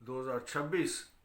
2026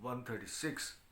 136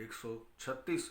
136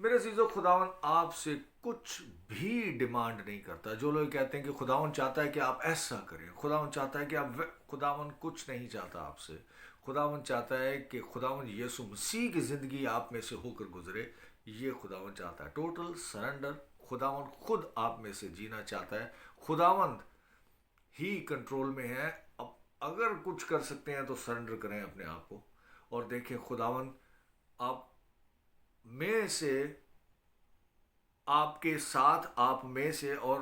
میرے عزیزو، خداوند آپ سے کچھ بھی ڈیمانڈ نہیں کرتا. جو لوگ کہتے ہیں کہ خداوند چاہتا ہے کہ آپ ایسا کریں، خداوند چاہتا ہے کہ خداوند کچھ نہیں چاہتا آپ سے. خداوند چاہتا ہے کہ خداوند یسوع مسیح کی زندگی آپ میں سے ہو کر گزرے. یہ خداوند چاہتا ہے. Total surrender. خداوند خود آپ میں سے جینا چاہتا ہے. خداوند ہی کنٹرول میں ہے. اب اگر کچھ کر سکتے ہیں تو سرنڈر کریں اپنے آپ کو، اور دیکھیں خداوند آپ میں سے، آپ کے ساتھ، آپ میں سے اور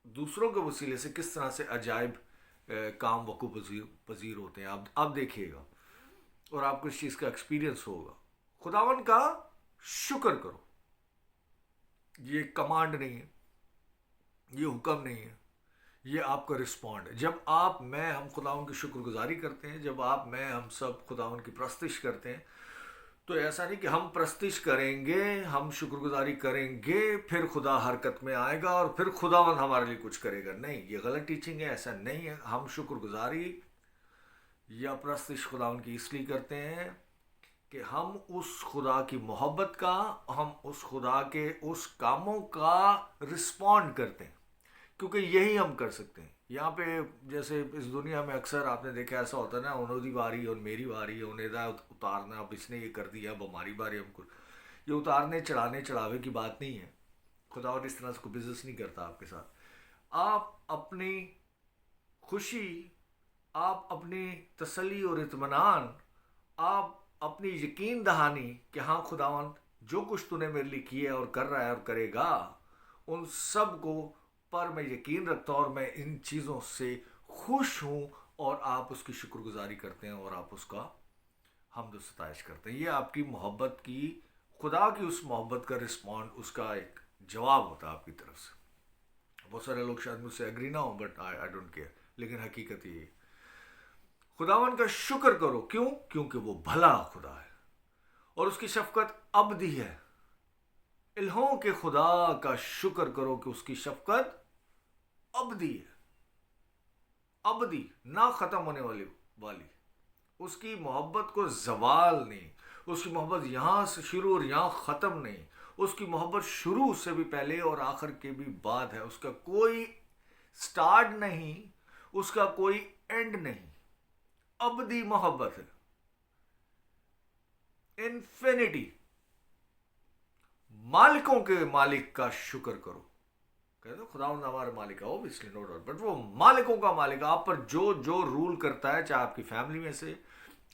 دوسروں کے وسیلے سے کس طرح سے عجائب کام وقوع پذیر ہوتے ہیں. آپ دیکھیے گا اور آپ کو اس چیز کا ایکسپیرینس ہوگا. خداوند کا شکر کرو. یہ کمانڈ نہیں ہے، یہ حکم نہیں ہے، یہ آپ کا رسپونڈ ہے. جب آپ میں ہم خداوند کی شکر گزاری کرتے ہیں، جب آپ میں ہم سب خداوند کی پرستش کرتے ہیں، تو ایسا نہیں کہ ہم پرستش کریں گے، ہم شکر گزاری کریں گے، پھر خدا حرکت میں آئے گا اور پھر خداوند ہمارے لیے کچھ کرے گا. نہیں، یہ غلط ٹیچنگ ہے. ایسا نہیں ہے. ہم شکر گزاری یا پرستش خداوند کی اس لیے کرتے ہیں کہ ہم اس خدا کی محبت کا، ہم اس خدا کے اس کاموں کا رسپونڈ کرتے ہیں، کیونکہ یہی ہم کر سکتے ہیں. یہاں پہ جیسے اس دنیا میں اکثر آپ نے دیکھا ایسا ہوتا ہے نا، انہوں دی باری اور میری باری ہے، انہیں دا اتارنا، اب اس نے یہ کر دیا، اب ہماری باری. ہم کو یہ اتارنے چڑھانے چڑھاوے کی بات نہیں ہے. خدا اور اس طرح سے کوئی بزنس نہیں کرتا آپ کے ساتھ. آپ اپنی خوشی، آپ اپنی تسلی اور اطمینان، آپ اپنی یقین دہانی کہ ہاں خداوند جو کچھ تو نے میرے لیے کیا اور کر رہا ہے اور کرے گا، ان سب کو پر میں یقین رکھتا ہوں اور میں ان چیزوں سے خوش ہوں، اور آپ اس کی شکر گزاری کرتے ہیں اور آپ اس کا حمد و ستائش کرتے ہیں. یہ آپ کی محبت کی، خدا کی اس محبت کا رسپونڈ، اس کا ایک جواب ہوتا ہے آپ کی طرف سے. بہت سارے لوگ شاید مجھ سے ایگری نہ ہوں، بٹ آئی ڈونٹ کیئر. لیکن حقیقت یہ ہے. خداوند کا شکر کرو. کیوں؟ کیونکہ وہ بھلا خدا ہے اور اس کی شفقت ابدی ہے. الہوں کے خدا کا شکر کرو کہ اس کی شفقت ابدی ہے. ابدی، نہ ختم ہونے والی. اس کی محبت کو زوال نہیں. اس کی محبت یہاں سے شروع اور یہاں ختم نہیں. اس کی محبت شروع سے بھی پہلے اور آخر کے بھی بعد ہے. اس کا کوئی سٹارٹ نہیں، اس کا کوئی اینڈ نہیں. ابدی محبت ہے. انفینٹی. مالکوں کے مالک کا شکر کرو. کہتے خداوند ہمارے مالک ہے، اوبویسلی نو ڈاؤٹ، بٹ وہ مالکوں کا مالک ہے. آپ پر جو رول کرتا ہے، چاہے آپ کی فیملی میں سے،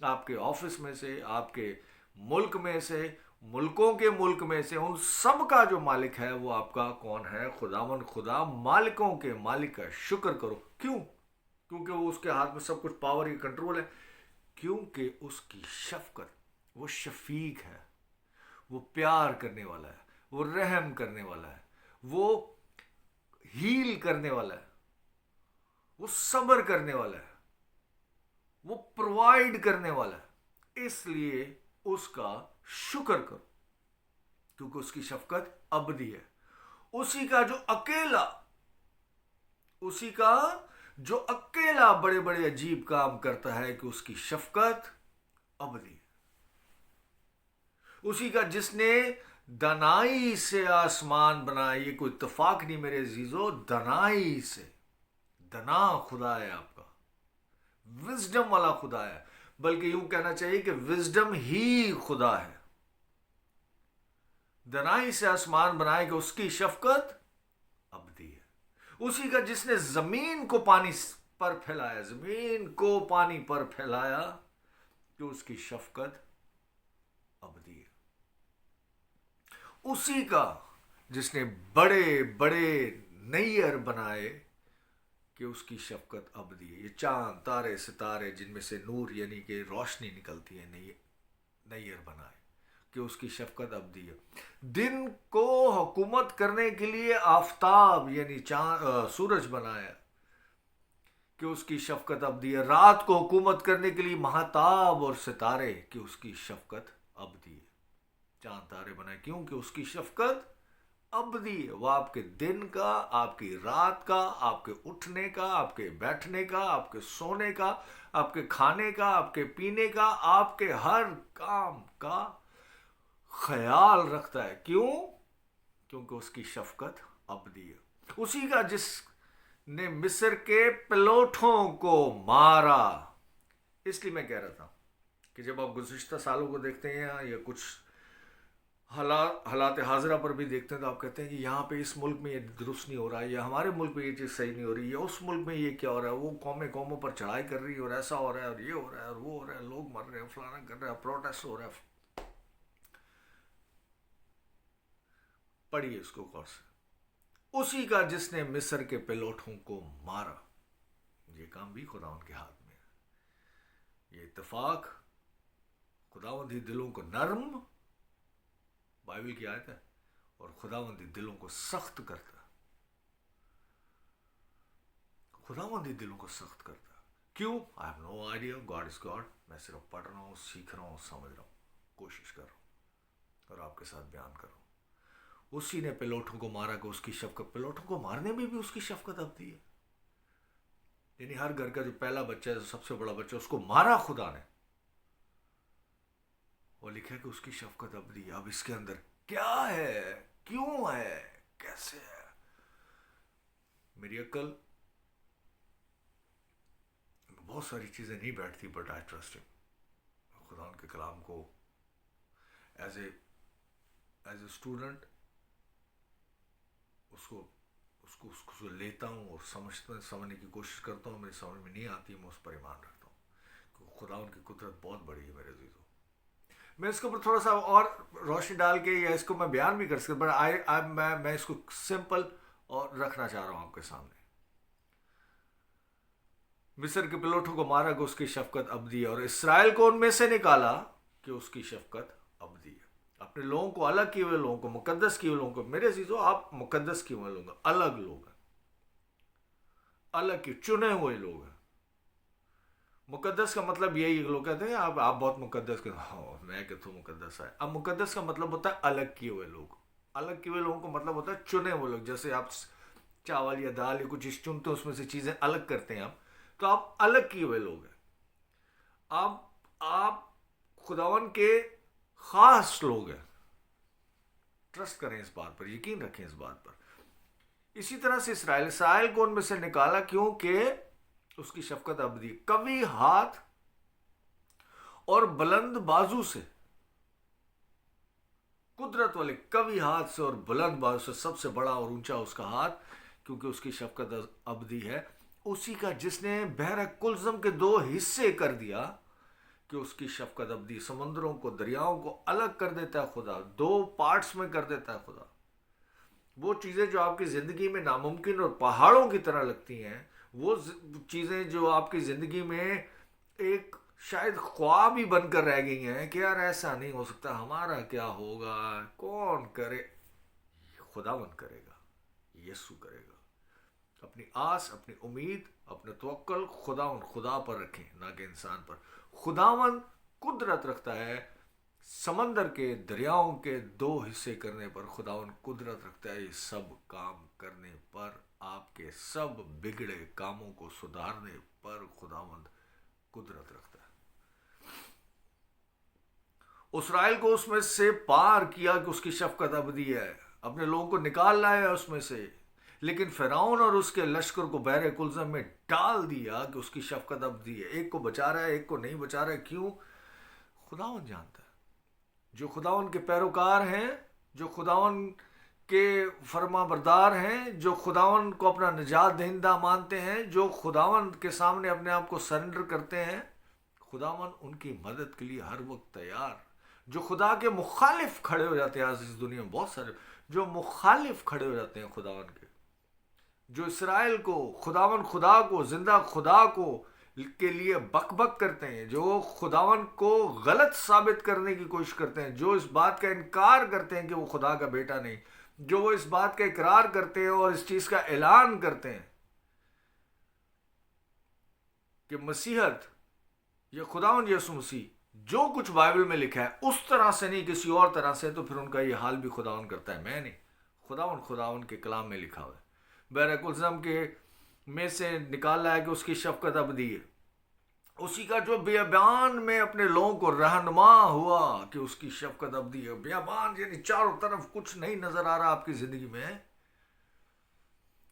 آپ کے آفس میں سے، آپ کے ملک میں سے، ملکوں کے ملک میں سے، ان سب کا جو مالک ہے وہ آپ کا کون ہے؟ خداوند خدا. مالکوں کے مالک کا شکر کرو. کیوں؟ کیونکہ وہ اس کے ہاتھ میں سب کچھ پاور یا کنٹرول ہے. کیونکہ اس کی شفقت، وہ شفیق ہے، وہ پیار کرنے والا ہے، وہ رحم کرنے والا ہے، وہ ہیل کرنے والا ہے، وہ صبر کرنے والا ہے، وہ پرووائڈ کرنے والا ہے. اس لیے اس کا شکر کرو، کیونکہ اس کی شفقت ابدی ہے. اسی کا جو بڑے بڑے عجیب کام کرتا ہے کہ اس کی شفقت ابدی ہے. اسی کا جس نے دنائی سے آسمان بنائے. یہ کوئی اتفاق نہیں میرے عزیزو. دنائی سے. دنا خدا ہے آپ کا، وزڈم والا خدا ہے. بلکہ یوں کہنا چاہیے کہ وزڈم ہی خدا ہے. دنائی سے آسمان بنائے کہ اس کی شفقت ابدی ہے. اسی کا جس نے زمین کو پانی پر پھیلایا، زمین کو پانی پر پھیلایا، کہ اس کی شفقت ابدی ہے. اسی کا جس نے بڑے بڑے نیر بنائے کہ اس کی شفقت ابدی ہے. یہ چاند، تارے، ستارے جن میں سے نور یعنی کہ روشنی نکلتی ہے، نیر بنائے کہ اس کی شفقت ابدی ہے. دن کو حکومت کرنے کے لیے آفتاب یعنی سورج بنایا کہ اس کی شفقت ابدی ہے. رات کو حکومت کرنے کے لیے مہتاب اور ستارے کہ اس کی شفقت ابدی ہے. چاند تارے بنائے کیوں؟ کہ اس کی شفقت ابدی ہے. وہ آپ کے دن کا، آپ کی رات کا، آپ کے اٹھنے کا، آپ کے بیٹھنے کا، آپ کے سونے کا، آپ کے کھانے کا، آپ کے پینے کا، آپ کے ہر کام کا خیال رکھتا ہے. کیوں؟ کیونکہ اس کی شفقت ابدی ہے. اسی کا جس نے مصر کے پلوٹھوں کو مارا. اس لیے میں کہہ رہا تھا کہ جب آپ گزشتہ سالوں کو دیکھتے ہیں یا کچھ حالات حاضرہ پر بھی دیکھتے ہیں تو آپ کہتے ہیں کہ یہاں پہ اس ملک میں یہ درست نہیں ہو رہا ہے، یا ہمارے ملک میں یہ چیز صحیح نہیں ہو رہی، یا اس ملک میں یہ کیا ہو رہا ہے، وہ قوموں پر چڑھائی کر رہی ہے اور ایسا ہو رہا ہے اور یہ ہو رہا ہے اور وہ ہو رہا ہے، لوگ مر رہے ہیں، فلانا کر رہے ہیں، پروٹیسٹ ہو رہا ہے. پڑھیے اس کو غور سے. اسی کا جس نے مصر کے پلوٹھوں کو مارا. یہ کام بھی خداوند کے ہاتھ میں ہے. یہ اتفاق خداوندی دلوں کو نرم، بائبل کی آیت ہے، اور خداوندی دلوں کو سخت کرتا. خداوندی دلوں کو سخت کرتا. کیوں؟ I have no idea. God is God. میں صرف پڑھ رہا ہوں، سیکھ رہا ہوں، سمجھ رہا ہوں، کوشش کر رہا ہوں اور آپ کے ساتھ بیان کر رہا ہوں. اسی نے پلوٹوں کو مارا کہ اس کی شفقت. پلوٹوں کو مارنے میں بھی اس کی شفقت ابدی ہے. یعنی ہر گھر کا جو پہلا بچہ ہے، سب سے بڑا بچہ، اس کو مارا خدا نے، وہ لکھا کہ اس کی شفقت ابدی ہے. اب اس کے اندر کیا ہے، کیوں ہے، کیسے ہے؟ میری عقل بہت ساری چیزیں نہیں بیٹھتی، بٹ آئی ٹرسٹ ہم. خدا ان کے کلام کو ایز اے اسٹوڈنٹ اس کو لیتا ہوں اور سمجھنے کی کوشش کرتا ہوں. میری سمجھ میں نہیں آتی، میں اس پر ایمان رکھتا ہوں کہ خدا ان کی قدرت بہت بڑی ہے. میرے عزیزوں، میں اس کے اوپر تھوڑا سا اور روشنی ڈال کے، یا اس کو میں بیان بھی کر سکتا، بٹ میں اس کو سمپل اور رکھنا چاہ رہا ہوں آپ کے سامنے. مصر کے پلوٹوں کو مارا کہ اس کی شفقت ابدی ہے، اور اسرائیل کو ان میں سے نکالا کہ اس کی شفقت ابدی ہے. اپنے لوگوں کو، الگ کیے ہوئے لوگوں کو، مقدس کیے ہوئے لوگوں کو. میرے عزیزو، آپ مقدس کیے ہوئے لوگ ہیں، الگ لوگ ہیں، الگ چنے ہوئے لوگ ہیں. مقدس کا مطلب یہی، لوگ کہتے ہیں آپ بہت مقدس، میں کہتا ہوں مقدس ہے. اب مقدس کا مطلب ہوتا ہے الگ کیے ہوئے لوگ. الگ کیے ہوئے لوگوں کا مطلب ہوتا ہے چنے ہوئے لوگ. جیسے آپ چاول یا دال یا کچھ چیز چنتے ہیں، اس میں سے چیزیں الگ کرتے ہیں آپ، تو آپ الگ کیے ہوئے لوگ ہیں. آپ خداوند کے خاص لوگ ہیں. ٹرسٹ کریں اس بات پر، یقین رکھیں اس بات پر. اسی طرح سے اسرائیل کو ان میں سے نکالا کیونکہ اس کی شفقت ابدی. قوی ہاتھ اور بلند بازو سے، قدرت والے قوی ہاتھ سے اور بلند بازو سے، سب سے بڑا اور اونچا اس کا ہاتھ، کیونکہ اس کی شفقت ابدی ہے. اسی کا جس نے بحر کلزم کے 2 حصے کر دیا کہ اس کی شفقت ابدی. سمندروں کو، دریاؤں کو الگ کر دیتا ہے خدا، 2 پارٹس میں کر دیتا ہے خدا. وہ چیزیں جو آپ کی زندگی میں ناممکن اور پہاڑوں کی طرح لگتی ہیں، وہ چیزیں جو آپ کی زندگی میں ایک شاید خواب ہی بن کر رہ گئی ہیں کہ یار ایسا نہیں ہو سکتا، ہمارا کیا ہوگا، کون کرے، خداوند کرے گا، یسوع کرے گا. اپنی آس، اپنی امید، اپنے توکل خدا پر رکھیں، نہ کہ انسان پر. خداوند قدرت رکھتا ہے سمندر کے، دریاؤں کے 2 حصے کرنے پر. خداوند قدرت رکھتا ہے یہ سب کام کرنے پر. آپ کے سب بگڑے کاموں کو سدھارنے پر خداوند قدرت رکھتا ہے. اسرائیل کو اس میں سے پار کیا کہ اس کی شفقت ابدی ہے. اپنے لوگوں کو نکال لایا اس میں سے، لیکن فرعون اور اس کے لشکر کو بحر کلزم میں ڈال دیا کہ اس کی شفقت ابدی ہے. ایک کو بچا رہا ہے، ایک کو نہیں بچا رہا ہے. کیوں؟ خداوند جانتا ہے. جو خداوند کے پیروکار ہیں، جو خداوند کے فرما بردار ہیں، جو خداوند کو اپنا نجات دہندہ مانتے ہیں، جو خداوند کے سامنے اپنے آپ کو سرنڈر کرتے ہیں، خداوند ان کی مدد کے لیے ہر وقت تیار. جو خدا کے مخالف کھڑے ہو جاتے ہیں، آج اس دنیا میں بہت سارے جو مخالف کھڑے ہو جاتے ہیں خداوند کے، جو اسرائیل کو، خدا کو، زندہ خدا کو کے لیے بک بک کرتے ہیں، جو خداوند کو غلط ثابت کرنے کی کوشش کرتے ہیں، جو اس بات کا انکار کرتے ہیں کہ وہ خدا کا بیٹا نہیں، جو وہ اس بات کا اقرار کرتے ہیں اور اس چیز کا اعلان کرتے ہیں کہ مسیحت یا خداوند یسوع مسیح جو کچھ بائبل میں لکھا ہے اس طرح سے نہیں، کسی اور طرح سے، تو پھر ان کا یہ حال بھی خداوند کرتا ہے، میں نہیں. خداوند کے کلام میں لکھا ہوا ہے. بحر کلزم کے میں سے نکال لایا کہ اس کی شفقت ابدی ہے. اسی کا جو بیابان میں اپنے لوگوں کو رہنما ہوا کہ اس کی شفقت ابدی ہے. بیابان یعنی چاروں طرف کچھ نہیں نظر آ رہا آپ کی زندگی میں,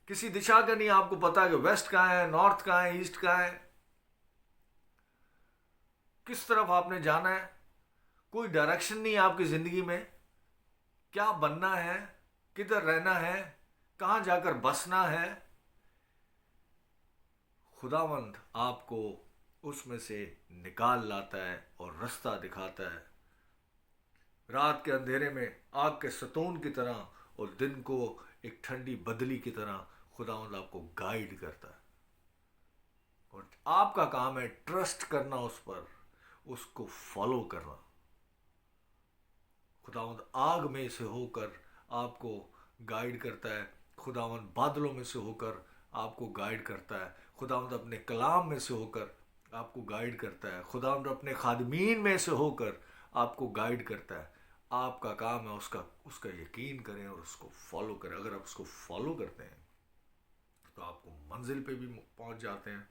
کسی دشا کا نہیں آپ کو پتا کہ ویسٹ کہاں ہے, نارتھ کہاں ہے, ایسٹ کہاں ہے, کس طرف آپ نے جانا ہے, کوئی ڈائریکشن نہیں آپ کی زندگی میں, کیا بننا ہے, کدھر رہنا ہے, کہاں جا کر بسنا ہے. خداوند آپ کو اس میں سے نکال لاتا ہے اور رستہ دکھاتا ہے. رات کے اندھیرے میں آگ کے ستون کی طرح اور دن کو ایک ٹھنڈی بدلی کی طرح خداوند آپ کو گائیڈ کرتا ہے. اور آپ کا کام ہے ٹرسٹ کرنا اس پر, اس کو فالو کرنا. خداوند آگ میں سے ہو کر آپ کو گائیڈ کرتا ہے, خداوند بادلوں میں سے ہو کر آپ کو گائیڈ کرتا ہے, خداوند اپنے کلام میں سے ہو کر آپ کو گائیڈ کرتا ہے, خداوند اپنے خادمین میں سے ہو کر آپ کو گائیڈ کرتا ہے. آپ کا کام ہے اس کا یقین کریں اور اس کو فالو کریں. اگر آپ اس کو فالو کرتے ہیں تو آپ کو منزل پہ بھی پہنچ جاتے ہیں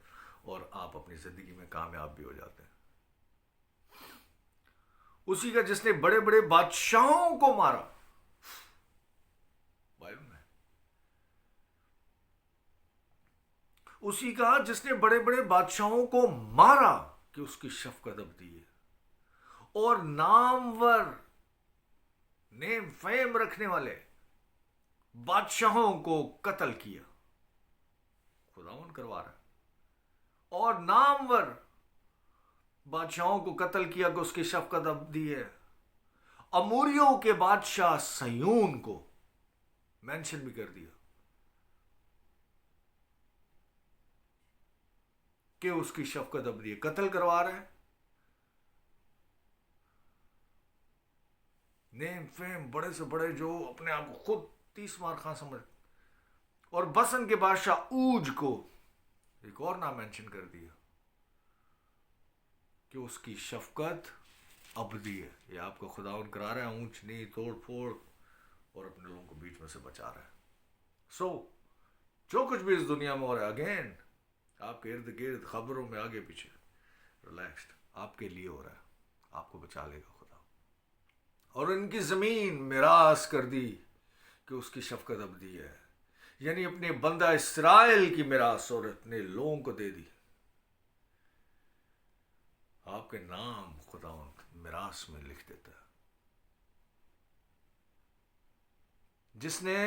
اور آپ اپنی زندگی میں کامیاب بھی ہو جاتے ہیں. اسی کا جس نے بڑے بڑے بادشاہوں کو مارا, بائبل میں اسی کا جس نے بڑے بڑے بادشاہوں کو مارا کہ اس کی شفقت ابدی ہے, اور نامور نیم فیم رکھنے والے بادشاہوں کو قتل کیا. خداوند کروا رہا ہے. اور نامور بادشاہوں کو قتل کیا کہ اس کی شفقت ابدی ہے. اموریوں کے بادشاہ سیون کو مینشن بھی کر دیا کہ اس کی شفقت ابدی ہے. قتل کروا رہے ہیں, نیم فیم بڑے سے بڑے جو اپنے آپ کو خود 30 مار خاں سمجھ, اور بسن کے بادشاہ اوج کو ایک اور نام مینشن کر دیا کہ اس کی شفقت ابدی ہے. یہ آپ کو خداوند کرا رہا ہے, اونچ نی توڑ پھوڑ, اور اپنے لوگوں کو بیچ میں سے بچا رہا ہے. جو کچھ بھی اس دنیا میں ہو رہا ہے, اگین آپ کے ارد گرد خبروں میں آگے پیچھے, ریلیکسڈ, آپ کے لیے ہو رہا ہے. آپ کو بچا لے گا خدا. اور ان کی زمین میراث کر دی کہ اس کی شفقت ابدی ہے, یعنی اپنے بندہ اسرائیل کی میراث اور اپنے لوگوں کو دے دی. آپ کے نام خداوند میراث میں لکھ دیتا ہے. جس نے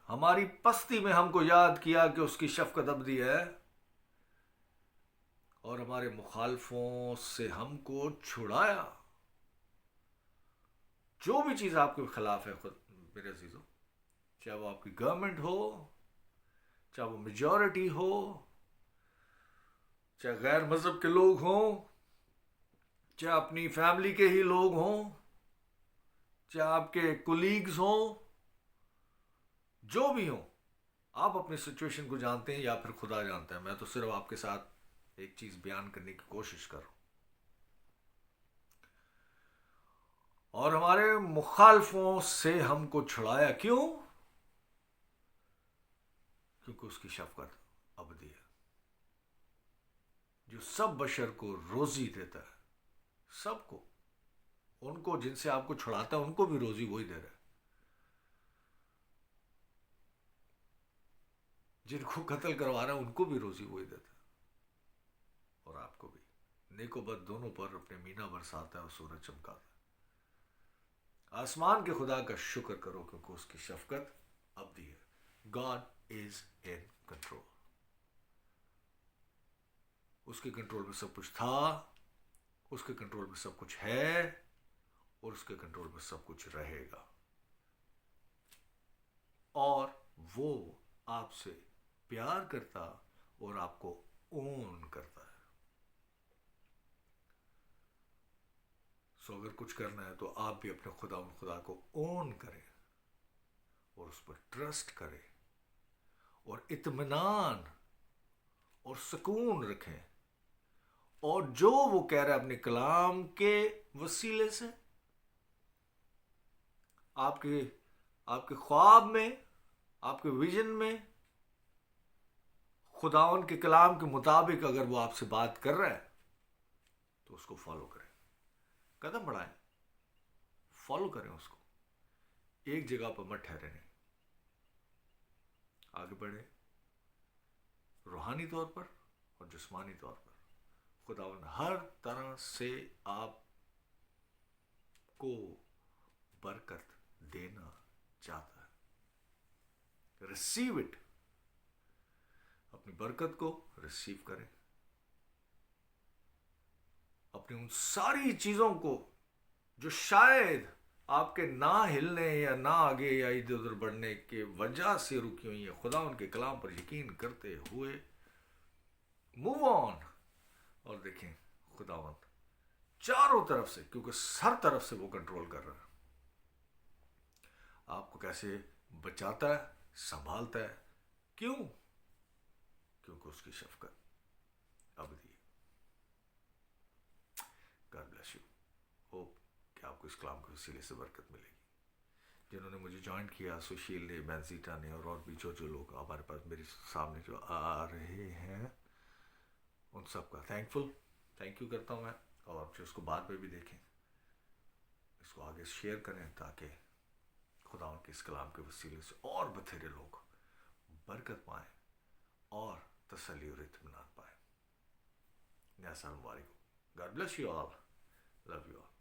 ہماری پستی میں ہم کو یاد کیا کہ اس کی شفقت ابدی ہے, اور ہمارے مخالفوں سے ہم کو چھڑایا. جو بھی چیز آپ کے خلاف ہے میرے عزیزوں, چاہے وہ آپ کی گورنمنٹ ہو, چاہے وہ میجورٹی ہو, چاہے غیر مذہب کے لوگ ہوں, چاہے اپنی فیملی کے ہی لوگ ہوں, چاہے آپ کے کولیگز ہوں, جو بھی ہوں, آپ اپنی سچویشن کو جانتے ہیں یا پھر خدا جانتا ہے. میں تو صرف آپ کے ساتھ ایک چیز بیان کرنے کی کوشش کروں. اور ہمارے مخالفوں سے ہم کو چھڑایا. کیوں؟ کیونکہ اس کی شفقت ابدی ہے, جو سب بشر کو روزی دیتا ہے, سب کو, ان کو جن سے آپ کو چھڑاتا ہے ان کو بھی روزی وہی دے رہا ہے, جن کو قتل کروا رہا ہے ان کو بھی روزی وہی دیتا ہے, اور آپ کو بھی. نیک و بد دونوں پر اپنے مینا برساتا ہے اور سورج چمکاتا ہے. آسمان کے خدا کا شکر کرو کیونکہ اس کی شفقت ابدی ہے. God is in control. اس کے کنٹرول میں سب کچھ تھا, اس کے کنٹرول میں سب کچھ ہے, اور اس کے کنٹرول میں سب کچھ رہے گا. اور وہ آپ سے پیار کرتا اور آپ کو اون کرتا ہے. سو اگر کچھ کرنا ہے تو آپ بھی اپنے خدا کو اون کریں اور اس پر ٹرسٹ کریں اور اطمینان اور سکون رکھیں, اور جو وہ کہہ رہا ہے اپنے کلام کے وسیلے سے آپ کے خواب میں, آپ کے ویژن میں, خداوند کے کلام کے مطابق اگر وہ آپ سے بات کر رہا ہے تو اس کو فالو کریں، قدم بڑھائیں، فالو کریں اس کو، ایک جگہ پر مت ٹھہرے نہیں، آگے بڑھیں روحانی طور پر اور جسمانی طور پر۔ خداوند ہر طرح سے آپ کو برکت دینا چاہتا ہے۔ ریسیو اٹ، اپنی برکت کو ریسیو کریں، اپنی ان ساری چیزوں کو جو شاید آپ کے نہ ہلنے یا نہ آگے یا ادھر ادھر بڑھنے کے وجہ سے رکی ہوئی ہیں، خدا ان کے کلام پر یقین کرتے ہوئے موو آن، اور دیکھیں خداوند چاروں طرف سے، کیونکہ ہر طرف سے وہ کنٹرول کر رہا ہے، آپ کو کیسے بچاتا ہے، سنبھالتا ہے۔ کیوں؟ کیونکہ اس کی شفقت ابدی ہے۔ گاڈ بلیس یو، ہوپ کہ آپ کو اس کلام کے وسیلے سے برکت ملے گی۔ جنہوں نے مجھے جوائن کیا، سشیل نے، بینزیٹا نے، اور بھی جو لوگ ہمارے پاس میرے سامنے جو آ رہے ہیں، ان سب کا تھینک یو کرتا ہوں میں، اور جو اس کو بعد میں بھی دیکھیں، اس کو آگے شیئر کریں تاکہ خدا کے اس کلام کے وسیلے سے اور بتھیرے لوگ برکت پائیں اور تسلی اور اطمینان پائیں۔ السلام علیکم، God bless you all, love you all.